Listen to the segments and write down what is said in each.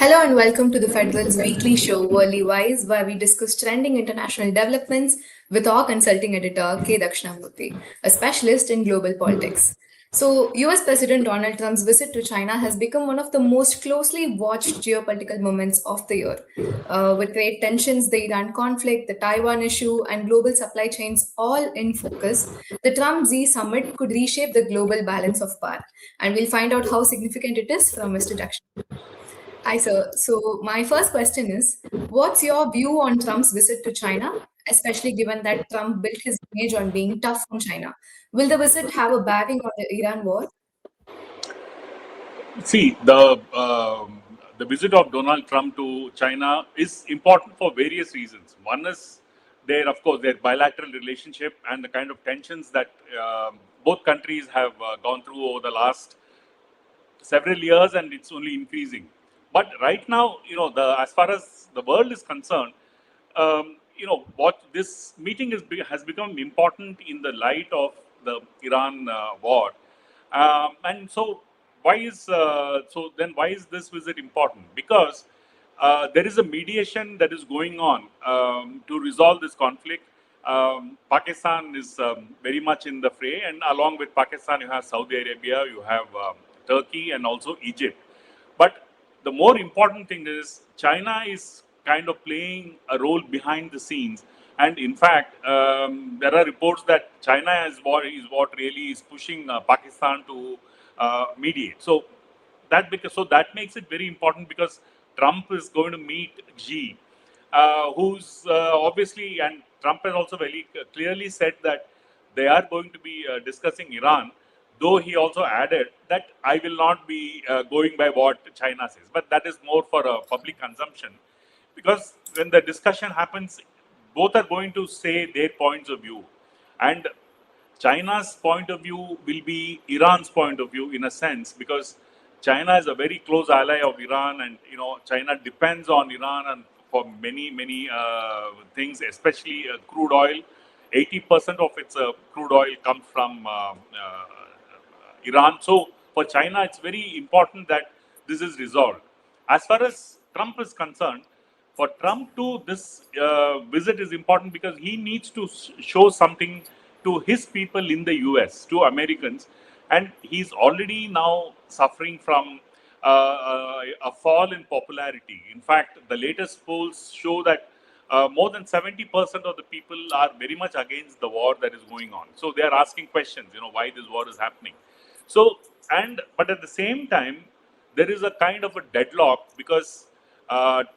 Hello and welcome to the Federal's weekly show, Worldly Wise, where we discuss trending international developments with our consulting editor, K. Dakshinamurthy, a specialist in global politics. So, US President Donald Trump's visit to China has become one of the most closely watched geopolitical moments of the year. With trade tensions, the Iran conflict, the Taiwan issue, and global supply chains all in focus, the Trump Xi summit could reshape the global balance of power. And we'll find out how significant it is from Mr. Dakshin. Hi, sir. So, my first question is, what's your view on Trump's visit to China, especially given that Trump built his image on being tough on China? Will the visit have a bearing on the Iran war? See, the visit of Donald Trump to China is important for various reasons. One is of course, their bilateral relationship and the kind of tensions that both countries have gone through over the last several years, and it's only increasing. But right now, as far as the world is concerned, what this meeting has become important in the light of the Iran war. And so, why is this visit important? Because there is a mediation that is going on to resolve this conflict. Pakistan is very much in the fray, and along with Pakistan, you have Saudi Arabia, you have Turkey, and also Egypt. But the more important thing is China is kind of playing a role behind the scenes. And in fact, there are reports that China is what really is pushing Pakistan to mediate. So that makes it very important because Trump is going to meet Xi, who's obviously, and Trump has also very clearly said that they are going to be discussing Iran, though he also added that I will not be going by what China says, but that is more for public consumption, because when the discussion happens, both are going to say their points of view, and China's point of view will be Iran's point of view in a sense, because China is a very close ally of Iran, and China depends on Iran and for many things, especially crude oil. 80% of its crude oil comes from Iran. So for China, it's very important that this is resolved. As far as Trump is concerned, for Trump to this visit is important because he needs to show something to his people in the US, to Americans, and he's already now suffering from a fall in popularity. In fact, the latest polls show that more than 70% of the people are very much against the war that is going on. So they are asking questions, why this war is happening. So, but at the same time, there is a kind of a deadlock because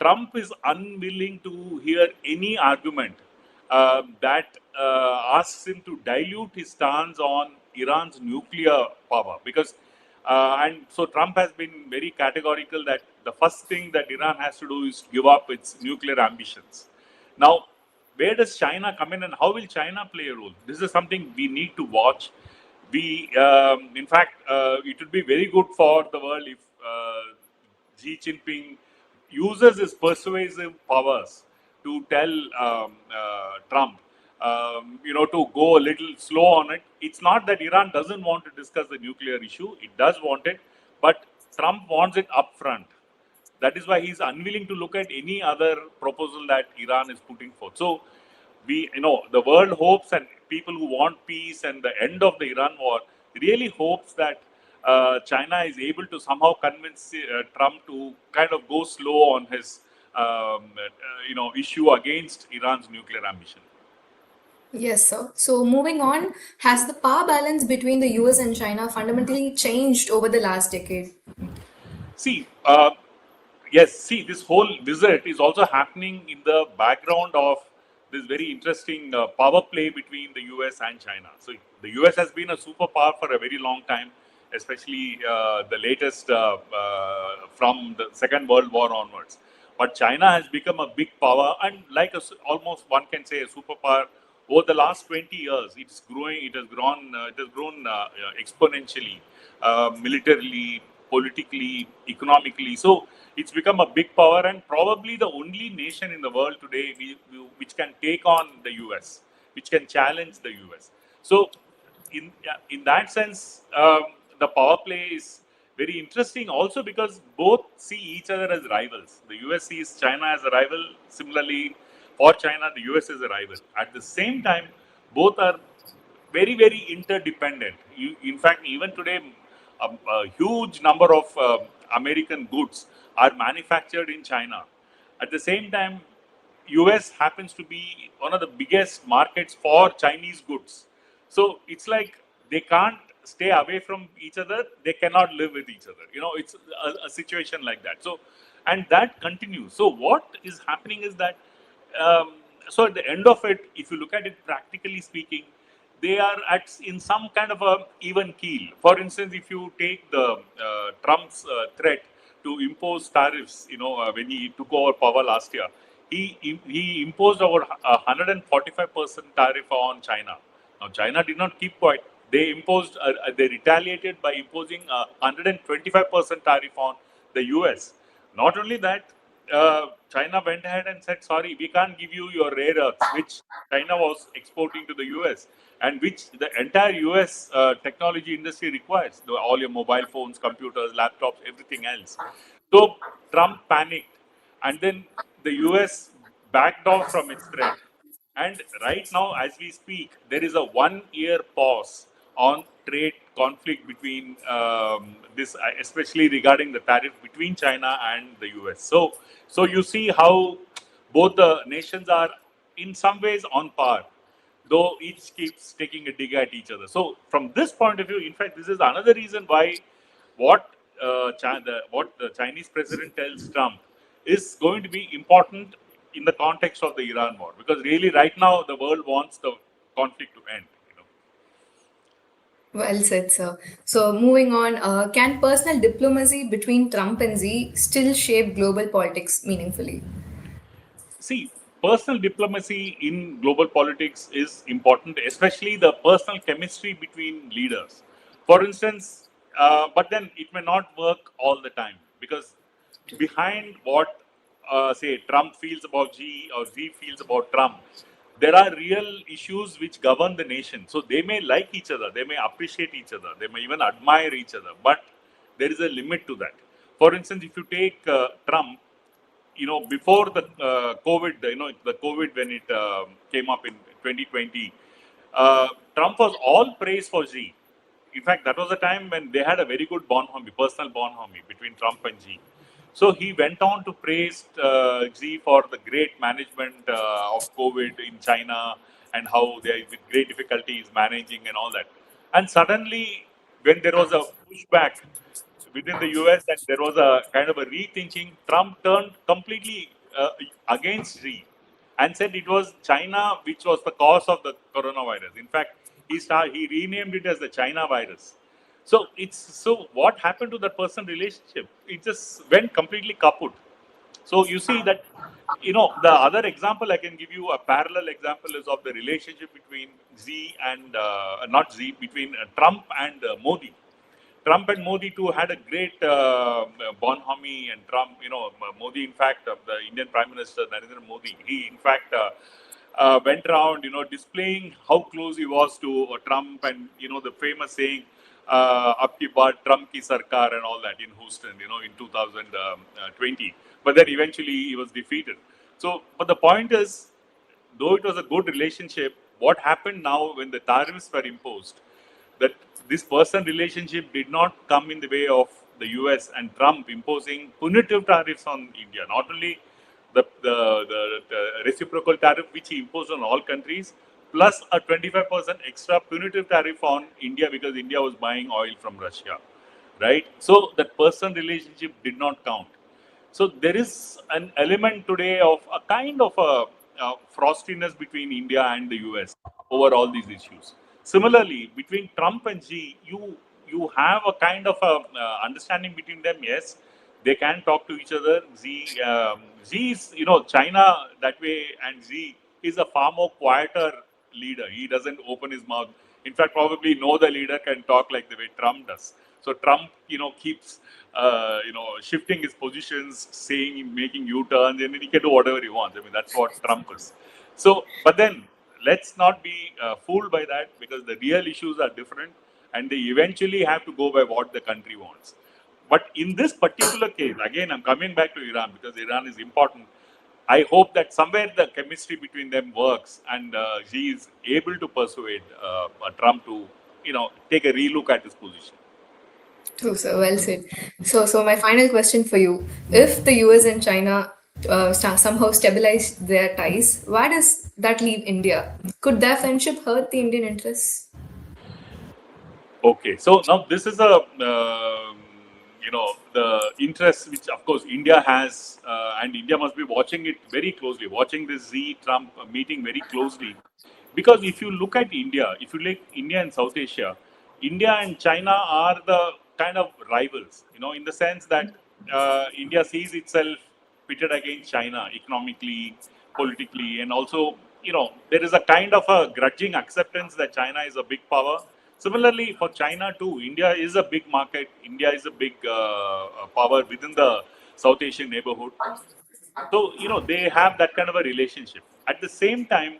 Trump is unwilling to hear any argument that asks him to dilute his stance on Iran's nuclear power. And so Trump has been very categorical that the first thing that Iran has to do is give up its nuclear ambitions. Now, where does China come in, and how will China play a role? This is something we need to watch. In fact, it would be very good for the world if Xi Jinping uses his persuasive powers to tell Trump, to go a little slow on it. It's not that Iran doesn't want to discuss the nuclear issue; it does want it, but Trump wants it upfront. That is why he's unwilling to look at any other proposal that Iran is putting forth. So the world hopes, and people who want peace and the end of the Iran war really hopes that China is able to somehow convince Trump to kind of go slow on his, issue against Iran's nuclear ambition. Yes, sir. So, moving on, has the power balance between the US and China fundamentally changed over the last decade? See, yes, see, this whole visit is also happening in the background of this very interesting power play between the US and China. So, the US has been a superpower for a very long time, especially the latest from the Second World War onwards. But China has become a big power, and like almost one can say a superpower over the last 20 years. It's growing. It has grown exponentially, militarily, politically, economically. So it's become a big power, and probably the only nation in the world today which can take on the US, which can challenge the US. So in that sense, the power play is very interesting also because both see each other as rivals. The US sees China as a rival. Similarly, for China, the US is a rival. At the same time, both are very, very interdependent. In fact, even today, a huge number of American goods are manufactured in China. At the same time, US happens to be one of the biggest markets for Chinese goods. So it's like they can't stay away from each other. They cannot live with each other. It's a situation like that. So, and that continues. So what is happening is that, um, so at the end of it, if you look at it practically speaking, they are at in some kind of a even keel. For instance, if you take the Trump's threat to impose tariffs, when he took over power last year, he imposed over 145% tariff on China. Now, China did not keep quiet. They retaliated by imposing a 125% tariff on the US. Not only that, China went ahead and said, sorry, we can't give you your rare earths, which China was exporting to the US and which the entire US technology industry requires. All your mobile phones, computers, laptops, everything else. So Trump panicked, and then the US backed off from its threat. And right now, as we speak, there is a 1 year pause on trade conflict between this, especially regarding the tariff between China and the US. So you see how both the nations are in some ways on par, though each keeps taking a dig at each other. So from this point of view, in fact, this is another reason why what the Chinese president tells Trump is going to be important in the context of the Iran war, because really right now the world wants the conflict to end. Well said, sir. So, moving on, can personal diplomacy between Trump and Xi still shape global politics meaningfully? See, personal diplomacy in global politics is important, especially the personal chemistry between leaders. For instance, but then it may not work all the time because behind what, say, Trump feels about Xi or Xi feels about Trump, there are real issues which govern the nation. So they may like each other, they may appreciate each other, they may even admire each other, but there is a limit to that. For instance, if you take Trump, before the COVID, the COVID when it came up in 2020, Trump was all praise for Xi. In fact, that was a time when they had a very good bonhomie, personal bonhomie between Trump and Xi. So he went on to praise Xi for the great management of COVID in China and how they, with great difficulty, is managing and all that. And suddenly, when there was a pushback within the US and there was a kind of a rethinking, Trump turned completely against Xi and said it was China which was the cause of the coronavirus. In fact, he renamed it as the China virus. So what happened to that person relationship? It just went completely kaput. So you see that, the other example I can give you, a parallel example is of the relationship between Xi and not Xi, between Trump and Modi. Trump and Modi too had a great bonhomie, and Trump, Modi, in fact, the Indian Prime Minister Narendra Modi, he in fact went around, displaying how close he was to Trump, and the famous saying, "Ab ki baar Trump ki sarkar" and all that in Houston, in 2020. But then eventually he was defeated. So, but the point is, though it was a good relationship, what happened now when the tariffs were imposed, that this person relationship did not come in the way of the US and Trump imposing punitive tariffs on India. Not only the reciprocal tariff which he imposed on all countries, plus a 25% extra punitive tariff on India because India was buying oil from Russia, right? So that person relationship did not count. So there is an element today of a kind of a frostiness between India and the US over all these issues. Similarly, between Trump and Xi, you have a kind of a understanding between them. Yes, they can talk to each other. Xi is, China that way, and Xi is a far more quieter leader. He doesn't open his mouth. In fact, probably no other leader can talk like the way Trump does. So Trump, keeps, shifting his positions, saying, making U-turns, and then he can do whatever he wants. I mean, that's what Trump is. So, but then let's not be fooled by that, because the real issues are different, and they eventually have to go by what the country wants. But in this particular case, again, I'm coming back to Iran because Iran is important. I hope that somewhere the chemistry between them works, and Xi is able to persuade Trump to, take a relook at his position. True, sir. Well said. So my final question for you: if the US and China somehow stabilize their ties, why does that leave India? Could their friendship hurt the Indian interests? Okay, so now this is the interest which, of course, India has, and India must be watching it very closely, watching this Xi Trump meeting very closely. Because if you look at India, if you look India and South Asia, India and China are the kind of rivals, in the sense that India sees itself pitted against China economically, politically, and also, there is a kind of a grudging acceptance that China is a big power. Similarly, for China too, India is a big market. India is a big power within the South Asian neighborhood. So, they have that kind of a relationship. At the same time,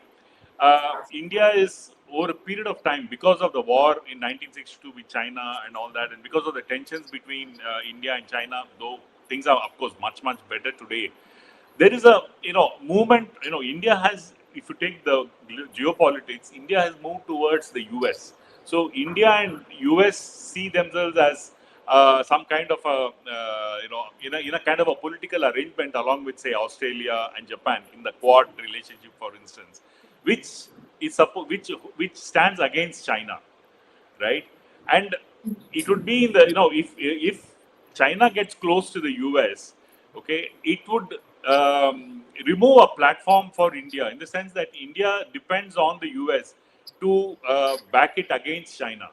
India is over a period of time, because of the war in 1962 with China and all that, and because of the tensions between India and China, though things are, of course, much, much better today. There is a, movement, India has, if you take the geopolitics, India has moved towards the US. So India and US see themselves as some kind of a, in a kind of a political arrangement along with, say, Australia and Japan in the Quad relationship, for instance, which which stands against China, right? And it would be in the, if China gets close to the US, okay, it would remove a platform for India, in the sense that India depends on the US to back it against China.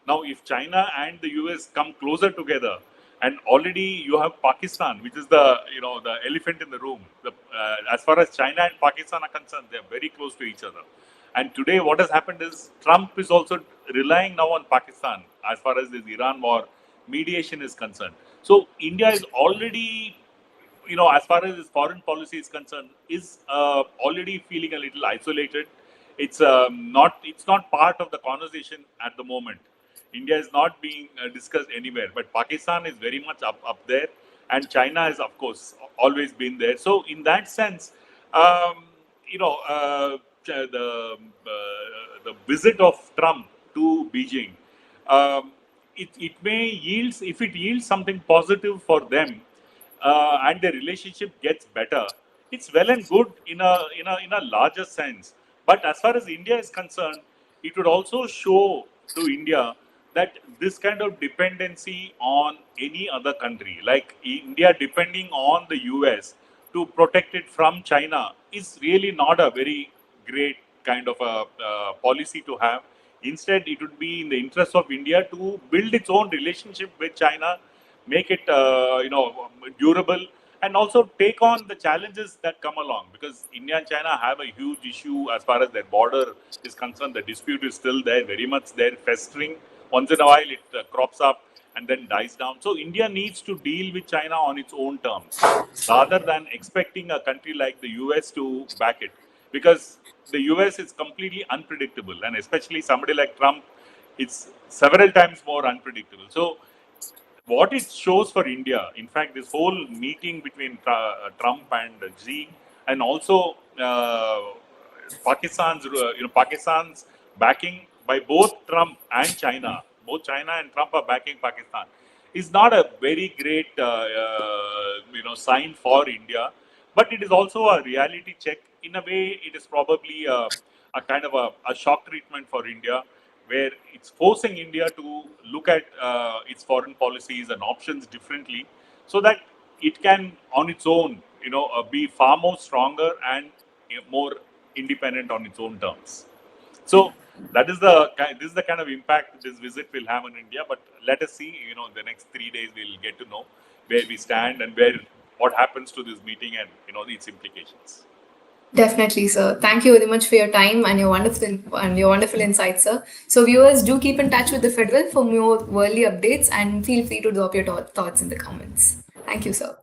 Now, if China and the US come closer together, and already you have Pakistan, which is the, the elephant in the room. As far as China and Pakistan are concerned, they are very close to each other. And today, what has happened is Trump is also relying now on Pakistan as far as this Iran war mediation is concerned. So India is already, as far as his foreign policy is concerned, is already feeling a little isolated. It's not part of the conversation at the moment. India is not being discussed anywhere, but Pakistan is very much up there, and China has, of course, always been there. So in that sense, um, the visit of Trump to Beijing, um, it may yields, if it yields something positive for them, and the relationship gets better, it's well and good in a larger sense. But as far as India is concerned, it would also show to India that this kind of dependency on any other country, like India depending on the US to protect it from China, is really not a very great kind of a policy to have. Instead, it would be in the interest of India to build its own relationship with China, make it durable, and also take on the challenges that come along, because India and China have a huge issue as far as their border is concerned. The dispute is still there, very much there, festering. Once in a while, it crops up and then dies down. So India needs to deal with China on its own terms, rather than expecting a country like the US to back it, because the US is completely unpredictable, and especially somebody like Trump, it's several times more unpredictable. So what it shows for India, in fact, this whole meeting between Trump and Xi, and also Pakistan's backing by both Trump and China, both China and Trump are backing Pakistan, is not a very great sign for India, but it is also a reality check. In a way, it is probably a kind of a shock treatment for India, where it's forcing India to look at its foreign policies and options differently, so that it can, on its own, be far more stronger and more independent on its own terms. So this is the kind of impact this visit will have on India. But let us see. The next 3 days we'll get to know where we stand and what happens to this meeting, and its implications. Definitely, sir. Thank you very much for your time and your wonderful insights, sir. So, viewers, do keep in touch with the Federal for more worldly updates, and feel free to drop your thoughts in the comments. Thank you, sir.